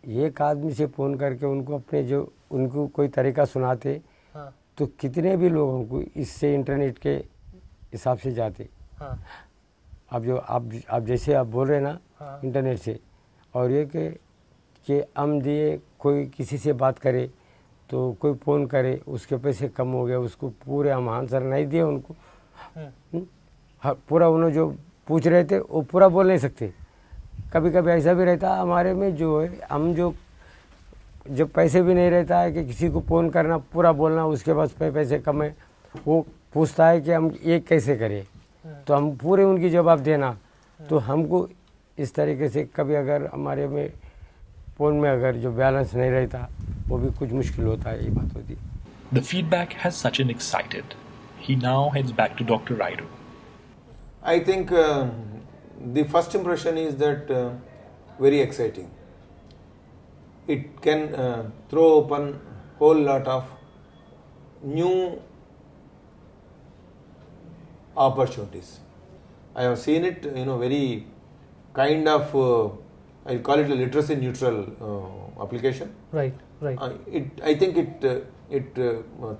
एक आदमी से फ़ोन करके उनको अपने जो उनको कोई तरीका सुनाते, हाँ, तो कितने भी लोगों को इससे इंटरनेट के हिसाब से जाते। हाँ, अब जो आप जैसे आप बोल रहे हैं ना, हाँ, इंटरनेट से, और ये कि हम दिए कोई किसी से बात करे तो कोई फ़ोन करे उसके पैसे कम हो गए, उसको पूरे हम आंसर नहीं दिए उनको। हाँ, पूरा उन्होंने जो पूछ रहे थे वो पूरा बोल नहीं सकते। कभी कभी ऐसा भी रहता है हमारे में जो है, हम जो जब पैसे भी नहीं रहता है कि किसी को फ़ोन करना पूरा बोलना उसके पास पैसे कम है, वो पूछता है कि हम ये कैसे करें, तो हम पूरे उनकी जवाब देना। तो हमको इस तरीके से कभी अगर हमारे में फ़ोन में अगर जो बैलेंस नहीं रहता वो भी कुछ मुश्किल होता है, ये बात होती है। The feedback has Sachin excited. He now heads back to Dr. Raidu. I think the first impression is that very exciting. It can throw open whole lot of new opportunities. I have seen it, very kind of, I call it a literacy neutral application. right, right. I think it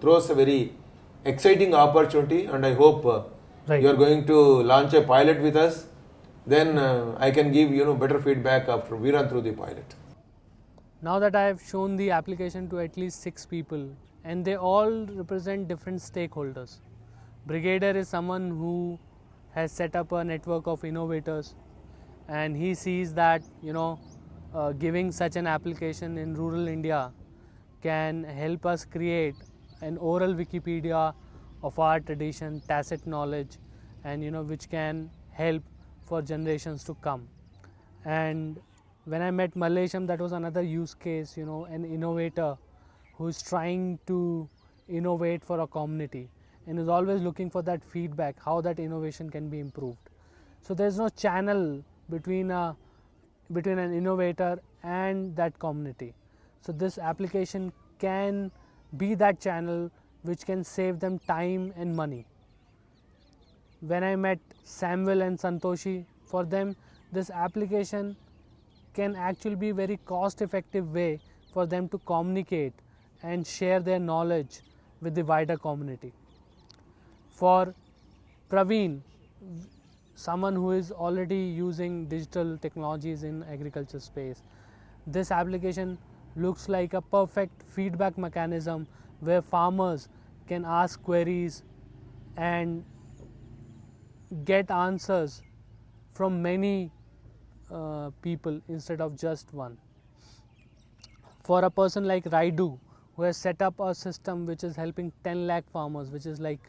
throws a very exciting opportunity, and I hope Right. you are going to launch a pilot with us. Then I can give better feedback after we run through the pilot. Now that I have shown the application to at least 6 people, and they all represent different stakeholders. Brigadier is someone who has set up a network of innovators, and he sees that giving such an application in rural India can help us create an oral Wikipedia of our tradition, tacit knowledge, and which can help for generations to come. And when I met Mallesham, that was another use case, an innovator who is trying to innovate for a community and is always looking for that feedback, how that innovation can be improved. So there's no channel between an innovator and that community. So this application can be that channel which can save them time and money. When I met Samuel and Santoshi, for them this application can actually be a very cost effective way for them to communicate and share their knowledge with the wider community. For Praveen, someone who is already using digital technologies in agriculture space, this application looks like a perfect feedback mechanism where farmers can ask queries and get answers from many people instead of just one. For a person like Raidu, who has set up a system which is helping 10 lakh farmers, which is like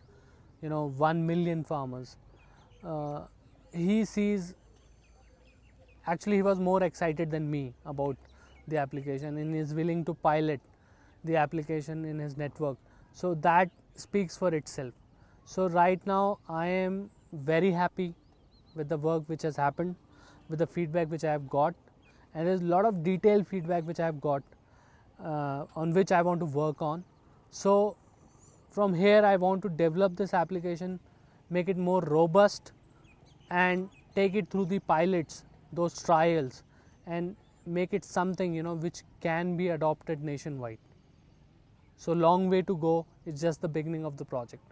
1 million farmers, he sees, actually he was more excited than me about the application and is willing to pilot the application in his network. So that speaks for itself. So right now I am very happy with the work which has happened, with the feedback which I have got, and there is a lot of detailed feedback which I have got on which I want to work on. So from here I want to develop this application, make it more robust, and take it through the pilots, those trials, and make it something which can be adopted nationwide. So long way to go, it's just the beginning of the project.